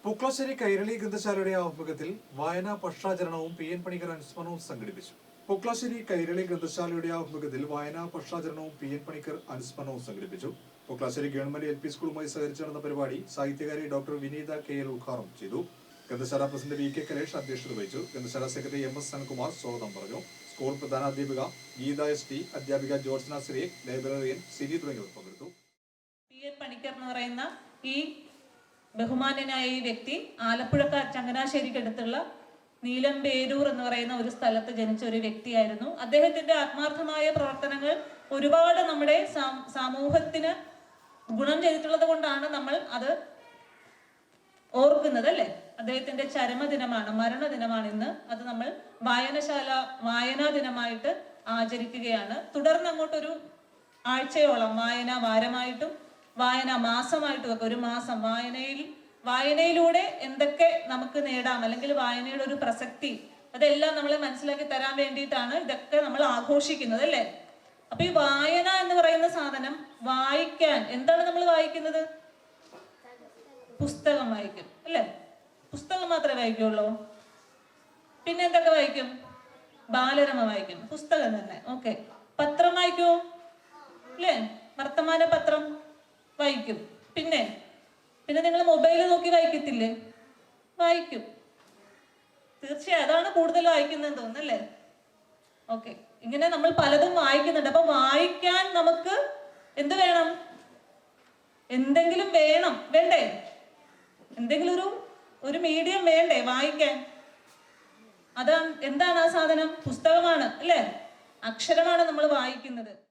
പുക്കളശ്ശേരി കൈരളി ഗ്രന്ഥശാലയുടെ ആഭിമുഖ്യത്തിൽ വായനാ പക്ഷാചരണവും P N Panicker അനുസ്മരണവും സംഘടിപ്പിച്ചു. പുക്കളശ്ശേരി കൈരളി ഗ്രന്ഥശാലയുടെ ആഭിമുഖ്യത്തിൽ വായനാ പക്ഷാചരണവും പി എൻ പണിക്കർ അനുസ്മരണവും സംഘടിപ്പിച്ചു. പുക്കളശ്ശേരി ഗവൺമെന്റ് എൽ പി സ്കൂളുമായി സഹകരിച്ച് നടന്ന പരിപാടി സാഹിത്യകാരി ഡോക്ടർ വിനീത കെ എൽ ഉദ്ഘാടനം ചെയ്തു. ഗ്രന്ഥശാല പ്രസിഡന്റ് വി കെ കലേഷ് അധ്യക്ഷത വഹിച്ചു. ഗ്രന്ഥശാല സെക്രട്ടറി എം എസ് സനകുമാർ സ്വാഗതം പറഞ്ഞു. സ്കൂൾ പ്രധാനാധ്യാപിക ഗീത എസ് ടി, അധ്യാപിക ജോർജ്ന സിറിയെ, ലൈബ്രറിയൻ സിനി തുടങ്ങിയവർ പങ്കെടുത്തു. പി എൻ പണിക്കർ എന്ന് പറയുന്ന ഈ ബഹുമാന്യനായ ഈ വ്യക്തി ആലപ്പുഴ ചങ്ങനാശ്ശേരിക്കടുത്തുള്ള നീലംപേരൂർ എന്ന് പറയുന്ന ഒരു സ്ഥലത്ത് ജനിച്ച ഒരു വ്യക്തിയായിരുന്നു. അദ്ദേഹത്തിന്റെ ആത്മാർത്ഥമായ പ്രവർത്തനങ്ങൾ ഒരുപാട് നമ്മുടെ സമൂഹത്തിന് ഗുണം ചെയ്തിട്ടുള്ളത് കൊണ്ടാണ് നമ്മൾ അത് ഓർക്കുന്നത്, അല്ലേ? അദ്ദേഹത്തിന്റെ ചരമദിനമാണ്, മരണദിനമാണ് ഇന്ന്. അത് നമ്മൾ വായനാ ദിനമായിട്ട് ആചരിക്കുകയാണ്. തുടർന്ന് അങ്ങോട്ടൊരു ആഴ്ചയോളം വായനാ വാരമായിട്ടും വായനാ മാസമായിട്ടും ഒക്കെ, ഒരു മാസം വായനയിലൂടെ എന്തൊക്കെ നമുക്ക് നേടാം, അല്ലെങ്കിൽ വായനയുടെ ഒരു പ്രസക്തി, അതെല്ലാം നമ്മളെ മനസ്സിലാക്കി തരാൻ വേണ്ടിയിട്ടാണ് ഇതൊക്കെ നമ്മൾ ആഘോഷിക്കുന്നത്, അല്ലേ? അപ്പൊ ഈ വായന എന്ന് പറയുന്ന സാധനം, വായിക്കാൻ എന്താണ് നമ്മൾ വായിക്കുന്നത്? പുസ്തകം വായിക്കും, അല്ലേ? പുസ്തകം മാത്രമേ വായിക്കുള്ളൂ. പിന്നെ എന്തൊക്കെ വായിക്കും? ബാലരമ വായിക്കും, പുസ്തകം തന്നെ. ഓക്കെ. പത്രം വായിക്കുമോ? അല്ലേ? വർത്തമാന പത്രം വായിക്കും. പിന്നെ നിങ്ങൾ മൊബൈൽ നോക്കി വായിക്കത്തില്ലേ? വായിക്കും, തീർച്ചയായും. അതാണ് കൂടുതൽ വായിക്കുന്നത് തോന്നുന്നല്ലേ? ഓക്കെ. ഇങ്ങനെ നമ്മൾ പലതും വായിക്കുന്നുണ്ട്. അപ്പൊ വായിക്കാൻ നമുക്ക് എന്ത് വേണം? എന്തെങ്കിലും വേണം, വേണ്ടേ? എന്തെങ്കിലും ഒരു മീഡിയം വേണ്ടേ വായിക്കാൻ? എന്താണ് ആ സാധനം? പുസ്തകമാണ്, അല്ലേ? അക്ഷരമാണ് നമ്മൾ വായിക്കുന്നത്.